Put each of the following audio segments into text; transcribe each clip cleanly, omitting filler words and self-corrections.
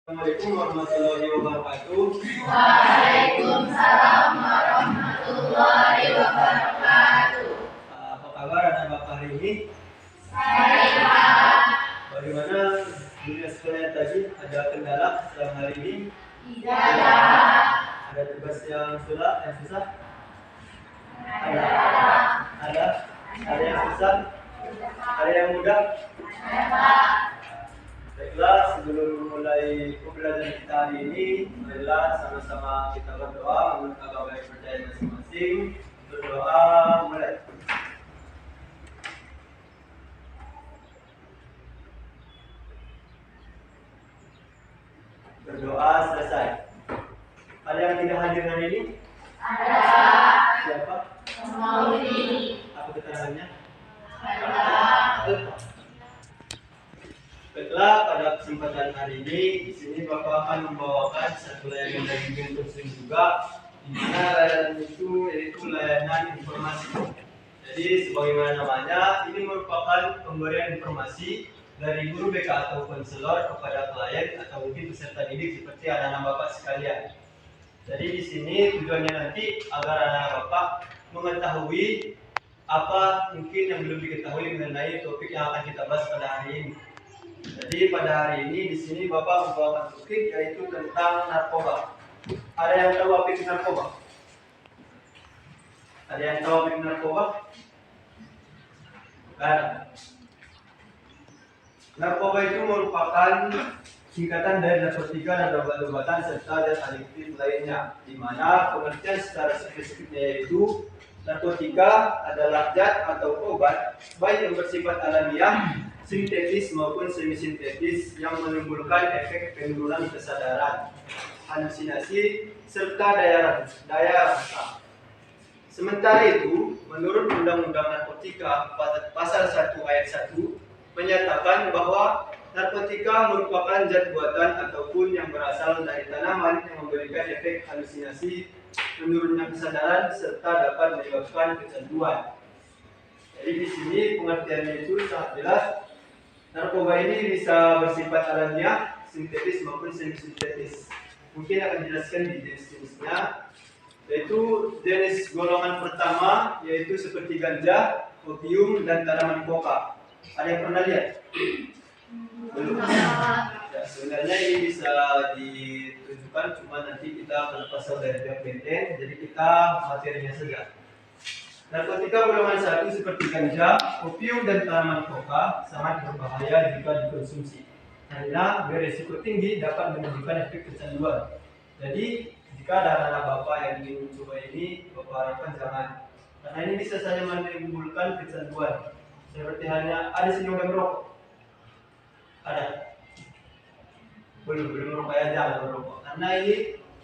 Assalamualaikum warahmatullahi wabarakatuh. Waalaikumsalam warahmatullahi wabarakatuh. Apa kabar anak-anak hari ini? Baik. Bagaimana dunia sekalian tadi? Ada kendala dalam hari ini? Tidak ada. Ada tugas yang susah? Ada. Ada? Ada yang susah? Ada yang mudah? Ada. Baiklah, sebelum memulai pembelajaran kita hari ini, marilah sama-sama kita berdoa menurut agama yang percaya masing-masing. Berdoa mulai. Berdoa selesai. Ada yang tidak hadir hari ini? Ada. Siapa? Maulidi. Apa keterangannya? Ada. Baiklah, pada kesempatan hari ini, di sini Bapak akan membawakan satu layanan dari Bentuk Sling juga, di mana layanan itu yaitu layanan informasi. Jadi, sebagaimana namanya, ini merupakan pemberian informasi dari guru BK atau konselor kepada klien atau mungkin peserta didik seperti anak-anak Bapak sekalian. Jadi di sini tujuannya nanti agar anak-anak Bapak mengetahui apa mungkin yang belum diketahui mengenai topik yang akan kita bahas pada hari ini. Jadi pada hari ini di sini Bapak membawakan topik yaitu tentang narkoba. Ada yang tahu apa itu narkoba? Ada yang tahu apa itu narkoba? Ada. Narkoba itu merupakan singkatan dari narkotika dan obat-obatan serta zat adiktif lainnya, di mana pengertian secara spesifiknya yaitu narkotika adalah zat atau obat baik yang bersifat alamiah, sintetis maupun semi-sintetis yang menimbulkan efek penurunan kesadaran, halusinasi, serta daya rasa. Sementara itu, menurut Undang-Undang Narkotika Pasal 1 Ayat 1 menyatakan bahwa narkotika merupakan zat buatan ataupun yang berasal dari tanaman yang memberikan efek halusinasi, menurunnya kesadaran, serta dapat menyebabkan kecanduan. Jadi di sini pengertiannya itu sangat jelas. Narkoba ini bisa bersifat alamiah, sintetis maupun semi-sintetis. Mungkin akan dijelaskan di jenis-jenisnya, yaitu jenis golongan pertama yaitu seperti ganja, opium, dan tanaman koka. Ada yang pernah lihat? Belum. Ya, sebenarnya ini bisa ditunjukkan, cuma nanti kita akan pasal dari pihak BNN, jadi kita materinya saja. Narkotika golongan 1 seperti ganja, opium, dan tanaman koka sangat berbahaya jika dikonsumsi karena beresiko tinggi dapat menimbulkan efek kecanduan. Jadi jika ada anak bapak yang ingin mencoba ini, bapak harapkan jangan, karena ini bisa saja menimbulkan kecanduan. Seperti hanya ada sini udah merokok, ada belum merokok ya, jangan merokok karena ini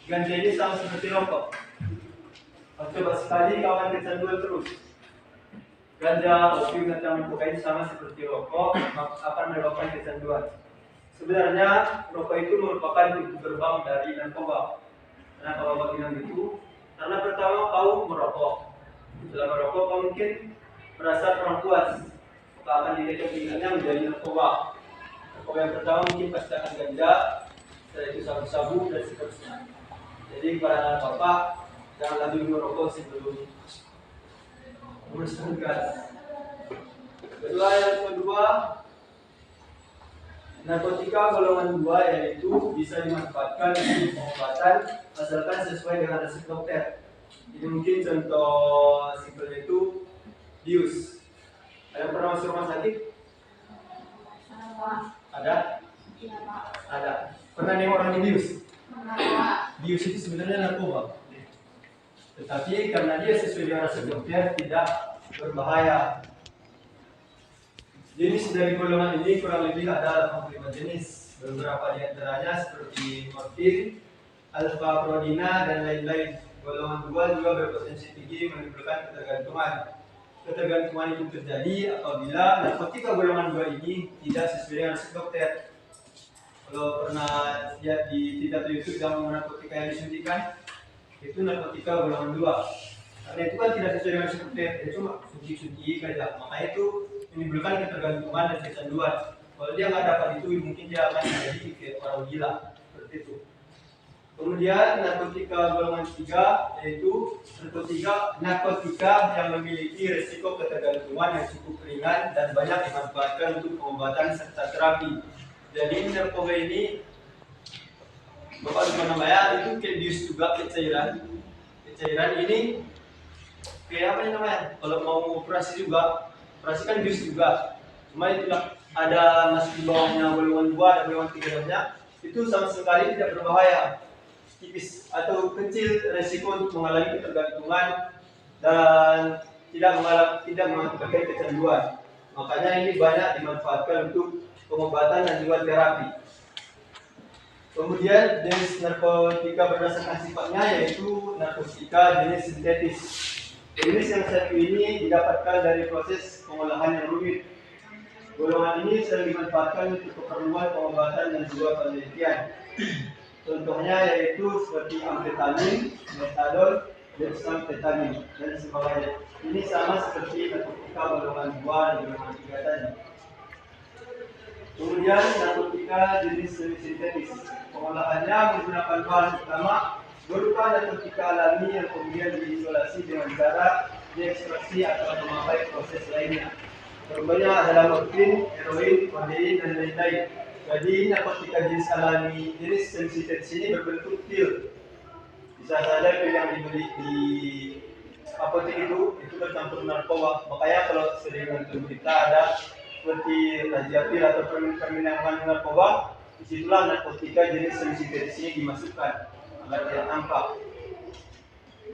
ganja ini sama seperti rokok. Coba sekali kawan kecanduan terus. Ganja, opium, dan tanaman koka ini sama seperti rokok, akan menyebabkan kecanduan. Sebenarnya rokok itu merupakan pintu gerbang dari narkoba. Kenapa bapak bilang gitu? Karena pertama kau merokok. Setelah merokok kau mungkin merasa kurang puas, maka akan direkomendasikannya menjadi narkoba. Narkoba yang pertama mungkin pasti akan ganja, setelah itu sabu-sabu dan seterusnya. Jadi para anak bapak jangan lagi merokok sebelum memesan gas. Yang kedua, narkotika golongan 2 yaitu bisa dimanfaatkan untuk pengobatan asalkan sesuai dengan resep dokter. Ini mungkin contoh simpelnya itu bius. Ada yang pernah masuk rumah sakit? Ada? Ada. Pernah nengok orang di bius? Bius itu sebenarnya narkoba. Tetapi karena dia sesuai dengan resep dokter tidak berbahaya. Jenis dari golongan ini kurang lebih ada 85 jenis. Beberapa di antaranya seperti morfin, alfa-prodina, dan lain-lain. Golongan 2 juga berpotensi tinggi menimbulkan ketergantungan. Ketergantungan itu terjadi apabila narkotika golongan 2 ini tidak sesuai dengan resep dokter. Kalau pernah lihat di tidak YouTube yang narkotika yang disuntikan, itu narkotika golongan 2. Karena itu kan tidak sesuai dengan resep dokter, itu cuma suntik-suntik saja. Makanya itu menimbulkan ketergantungan dan kecanduan. Kalau dia nggak dapat itu, mungkin dia akan menjadi kayak orang gila. seperti itu. Kemudian narkotika golongan 3 yaitu narkotika yang memiliki risiko ketergantungan yang cukup ringan dan banyak dimanfaatkan untuk pengobatan serta terapi. Jadi narkoba ini Bapak lupa namanya, itu kayak bius juga, kayak cairan ini kayak apa namanya, kalau mau operasi juga, operasi kan bius juga, cuma itulah ada masih di bawahnya golongan 2 dan golongan 3 itu sama sekali tidak berbahaya, tipis atau kecil resiko untuk mengalami ketergantungan dan tidak mengakibatkan kecanduan. Makanya ini banyak dimanfaatkan untuk pengobatan dan juga terapi. Kemudian jenis narkotika berdasarkan sifatnya yaitu narkotika jenis sintetis. Jenis yang satu ini didapatkan dari proses pengolahan yang rumit. Golongan ini sering dimanfaatkan untuk keperluan pengobatan dan juga penelitian. Contohnya yaitu seperti amfetamin, metadon, dexamfetamin, dan sebagainya. Ini sama seperti narkotika golongan 2 dan golongan 3 tadi. Kemudian narkotika jenis semi-sintetis. Pengolahannya menggunakan bahan utama berupa narkotika alami yang kemudian diisolasi dengan cara diekstraksi atau memakai proses lainnya. Contohnya adalah morfin, heroin, kodein, dan lain-lain. Jadi narkotika jenis alami, jenis semi-sintetis ini berbentuk pil. Bisa saja pil yang dibeli di apotek itu bercampur narkoba. Makanya kalau sering nonton berita ada seperti razia pil atau permintaan narkoba, disitulah narkotika jenis semi-sintetis ini dimasukkan agar tidak nampak.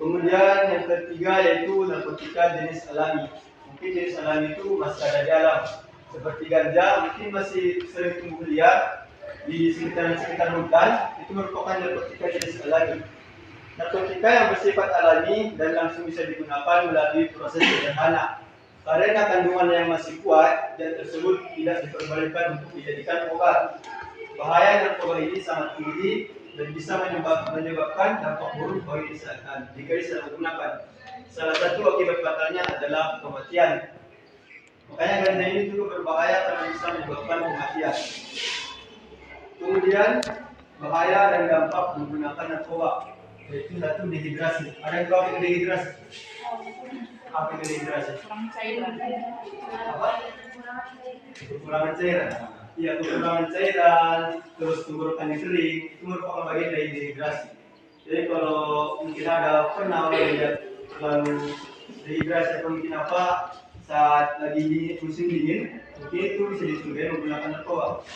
Kemudian yang ketiga yaitu narkotika jenis alami. Mungkin jenis alami itu masih ada di alam, seperti ganja mungkin masih sering tumbuh liar di sekitar hutan, itu merupakan narkotika jenis alami. Narkotika yang bersifat alami dan langsung bisa digunakan melalui proses sederhana. Karena kandungan yang masih kuat dan tersebut tidak diperbolehkan untuk dijadikan obat. Bahaya narkoba ini sangat tinggi dan bisa menyebabkan dampak buruk bagi kesehatan jika disalahgunakan. Salah satu akibat fatalnya adalah kematian. Makanya ganja ini juga berbahaya karena bisa menyebabkan kematian. Kemudian bahaya dan dampak menggunakan narkoba yaitu satu dehidrasi. Ada yang tahu dehidrasi? Apa itu dehidrasi? Kurang cairan. Apa? Kekurangan cairan. Iya, kekurangan cairan, terus tenggorokan yang kering, itu merupakan bagian dari dehidrasi. Jadi kalau mungkin ada pernah orang lihat terlalu dehidrasi atau mungkin apa saat lagi musim dingin, mungkin itu bisa dicurigai menggunakan narkoba.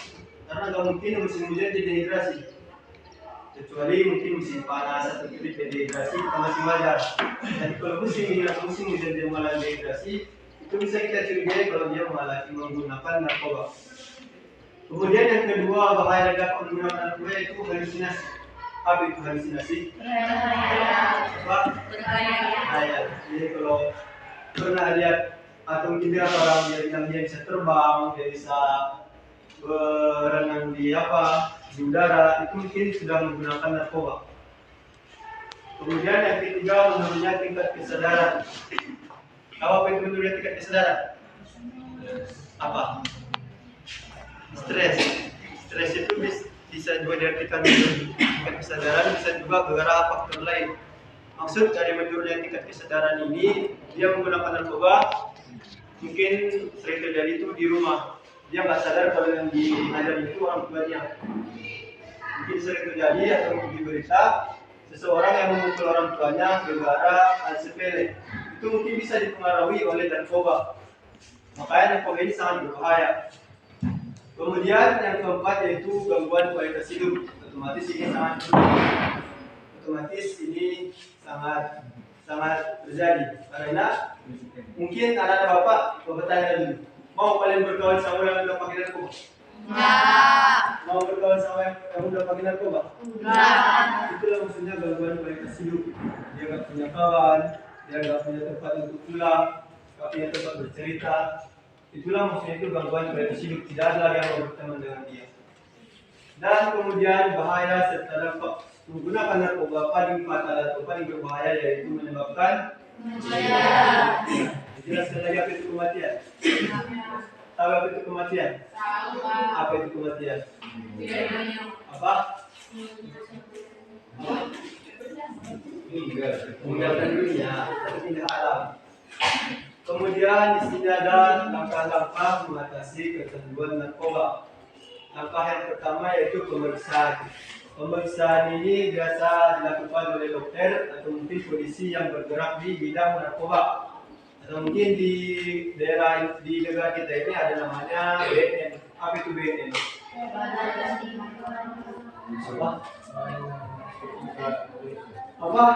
Karena nggak mungkin musim hujan jadi dehidrasi. Kecuali mungkin musim panas atau terik dehidrasi kita masih wajar. Dan kalau musim hujan dia mengalami dehidrasi, itu bisa kita curigai kalau dia menggunakan narkoba. Kemudian yang kedua bahaya dapat menggunakan narkoba itu halusinasi. Apa itu halusinasi? Apa? Bahaya. Jadi kalau pernah lihat atau mungkin dia orang dia bilang dia bisa terbang, dia bisa berenang di udara, itu mungkin sudah menggunakan narkoba. Kemudian yang ketiga menurunnya tingkat kesadaran. Apa itu menurunnya tingkat kesadaran? Apa? Stres itu bisa juga diartikan tingkat kesadaran, bisa juga beberapa faktor lain. Maksud dari menurunnya tingkat kesadaran ini, dia menggunakan narkoba mungkin sering terjadi itu di rumah. Dia nggak sadar kalau yang diajar itu orang tuanya. Mungkin sering terjadi atau di berita seseorang yang memukul orang tuanya gara-gara hal sepele. Itu mungkin bisa dipengaruhi oleh narkoba. Makanya narkoba ini sangat berbahaya. Kemudian yang keempat yaitu gangguan kualitas hidup. Otomatis ini sangat terjadi karena mungkin anak bapak tanya dulu, mau kalian berkawan sama yang udah pakai narkoba? Enggak. Mau berkawan sama yang udah pakai narkoba? Enggak. Itulah maksudnya gangguan kualitas hidup. Dia nggak punya kawan, dia nggak punya tempat untuk pulang, nggak punya tempat bercerita. Itulah maksudnya itu gangguan kualitas hidup. Tidak ada lagi yang mau berteman dengan dia. Dan kemudian bahaya serta dampak menggunakan narkoba paling fatal atau paling berbahaya yaitu menyebabkan kematian. Jelaskan lagi apa itu kematian? Tahu apa itu kematian? Apa itu kematian? Apa? meninggalkan dunia, tapi pindah alam. Kemudian di sini ada langkah-langkah mengatasi kecanduan narkoba. Langkah yang pertama yaitu pemeriksaan. Pemeriksaan ini biasa dilakukan oleh dokter atau mungkin polisi yang bergerak di bidang narkoba. Atau mungkin di daerah di negara kita ini ada namanya BNN. Apa itu BNN? Apa?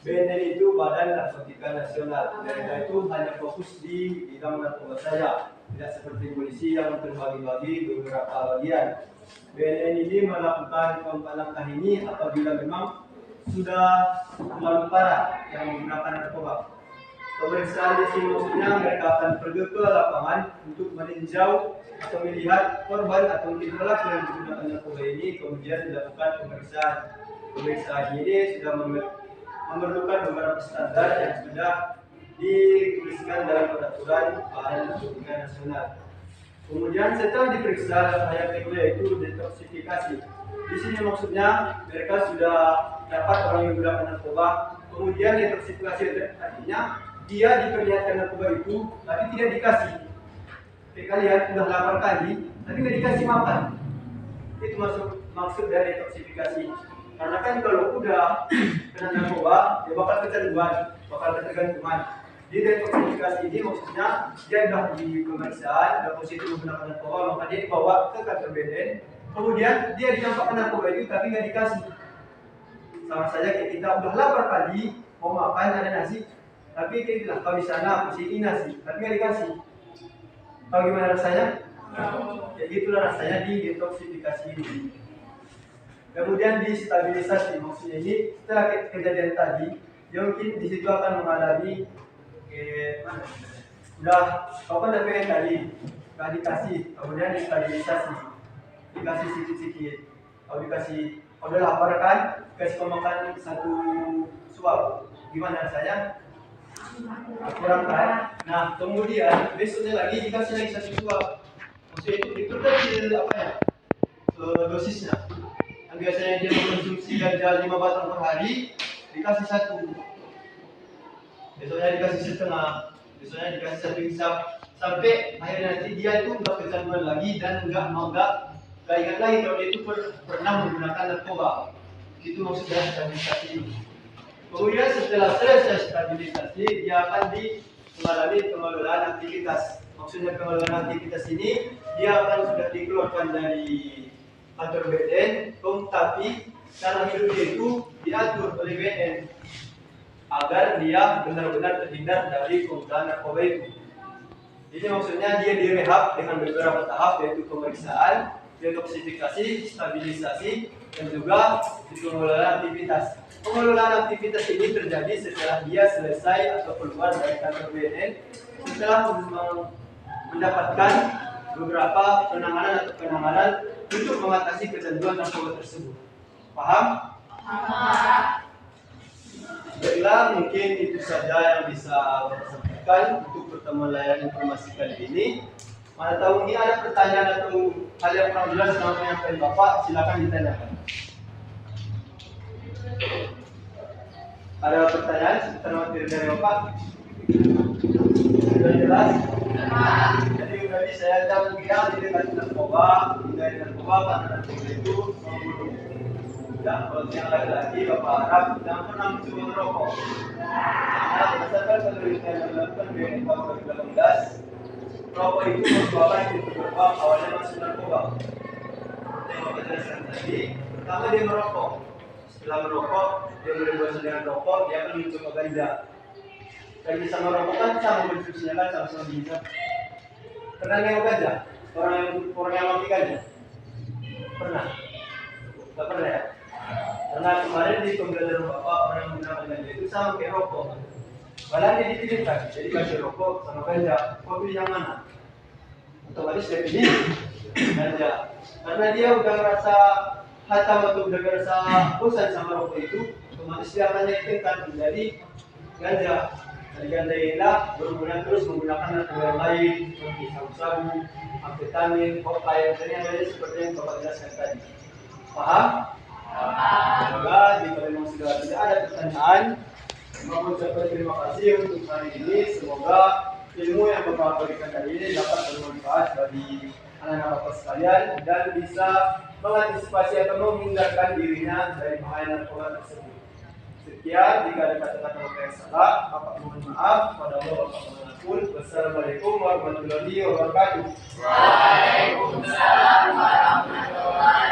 BNN itu Badan Narkotika Nasional. Mereka itu hanya fokus di bidang narkoba saja, tidak seperti polisi yang terbagi-bagi beberapa bagian. BNN ini melakukan langkah ini apabila memang sudah terlalu parah yang menggunakan narkoba. Pemeriksaan di sini maksudnya mereka akan pergi ke lapangan untuk meninjau atau melihat korban atau mungkin pelaku yang menggunakan narkoba ini, kemudian dilakukan pemeriksaan. Pemeriksaan ini sudah memerlukan beberapa standar yang sudah dituliskan dalam peraturan Badan Narkotika Nasional. Kemudian setelah diperiksa, yang kedua yaitu detoksifikasi. Di sini maksudnya mereka sudah dapat orang yang menggunakan narkoba, kemudian detoksifikasi artinya dia diperlihatkan narkoba itu, tapi tidak dikasih. Kalian sudah 8 kali, tapi tidak dikasih makan. Itu maksud dari detoksifikasi. Karena kan kalau udah kena narkoba, dia bakal kecanduan, bakal ketergantungan. Di detoksifikasi ini maksudnya dia sudah di pemeriksaan, sudah positif menggunakan narkoba, maka dia dibawa ke kantor BNN. Kemudian dia dicampakkan narkoba itu, tapi nggak dikasih. Sama saja kayak kita udah lapar kali, mau makan ada nasi, tapi kita bilang kalau di sana ini nasi, tapi nggak dikasih. Tahu gimana rasanya? Ya gitulah rasanya di detoksifikasi ini. Kemudian di stabilisasi, maksudnya ini setelah kejadian tadi, dia mungkin di situ akan mengalami udah kau kan udah pengen tadi, nggak dikasih, kemudian distabilisasi, dikasih sedikit-sedikit, kalau dikasih, kalau udah lapar kan, kasih pemakan satu suap, gimana rasanya? Kurang kan? Nah kemudian besoknya lagi dikasih lagi satu suap, maksudnya itu kecil apa ya? Dosisnya. Biasanya dia mengkonsumsi ganja 5 batang per hari, dikasih satu, besoknya dikasih setengah, besoknya dikasih satu hisap, sampai akhirnya nanti dia itu nggak kecanduan lagi dan nggak ingat lagi kalau dia itu pernah menggunakan narkoba. Itu maksudnya stabilisasi. Kemudian setelah selesai stabilisasi, dia akan mengalami pengelolaan aktivitas. Maksudnya pengelolaan aktivitas ini dia akan sudah dikeluarkan dari kantor BNN, tapi cara hidup dia itu diatur oleh BNN agar dia benar-benar terhindar dari penggunaan narkoba itu. Jadi maksudnya dia direhab dengan beberapa tahap, yaitu pemeriksaan, detoksifikasi, stabilisasi, dan juga pengelolaan aktivitas. Pengelolaan aktivitas ini terjadi setelah dia selesai atau keluar dari kantor BNN setelah mendapatkan beberapa penanganan untuk mengatasi kecanduan narkoba tersebut. Paham? Baiklah, mungkin itu saja yang bisa saya sampaikan untuk pertemuan layanan informasi kali ini. Mana tahu mungkin ada pertanyaan atau hal yang kurang jelas dalam penyampaian Bapak, silakan ditanyakan. Ada pertanyaan seputar materi dari Bapak? Sudah jelas? Jadi tadi saya sudah bilang tidak ada narkoba, tidak ada narkoba karena narkoba itu membunuh. Dan kalau yang laki-laki Bapak harap jangan pernah mencoba merokok. Karena berdasarkan penelitian yang dilakukan BNN tahun 2018, rokok itu merupakan pintu gerbang awalnya masuk narkoba. Yang Bapak jelaskan tadi, pertama dia merokok. Setelah merokok, dia mulai bosan dengan rokok, dia akan mencoba ganja. Lagi sama rokok kan sama konsumsinya kan sama-sama bisa. Pernah nengok ganja? Orang yang mati ganja? Pernah? Gak pernah ya? Karena kemarin di pembelajaran Bapak orang yang menggunakan ganja itu sama kayak rokok. Padahal dia dipilihkan, jadi kasih rokok sama ganja, kau pilih yang mana? Otomatis dia pilih ganja. Karena dia udah ngerasa hatam atau udah ngerasa bosan sama rokok itu, otomatis dia akan naikkan menjadi ganja. Aligandailah berguna terus menggunakan narkoba yang lain seperti sabu-sabu, amfetamin, kokain, dan yang lainnya seperti yang Bapak jelaskan tadi. Paham? Semoga jika memang sudah tidak ada pertanyaan, saya mengucapkan terima kasih untuk hari ini. Semoga ilmu yang Bapak berikan hari ini dapat bermanfaat bagi anak-anak Bapak sekalian dan bisa mengantisipasi atau menghindarkan dirinya dari bahaya narkoba tersebut. Sekian, jika ada kata-kata Bapak yang salah, Bapak mohon maaf. Pada Allah Bapak mengampun. Wassalamualaikum warahmatullahi wabarakatuh. Waalaikumsalam warahmatullahi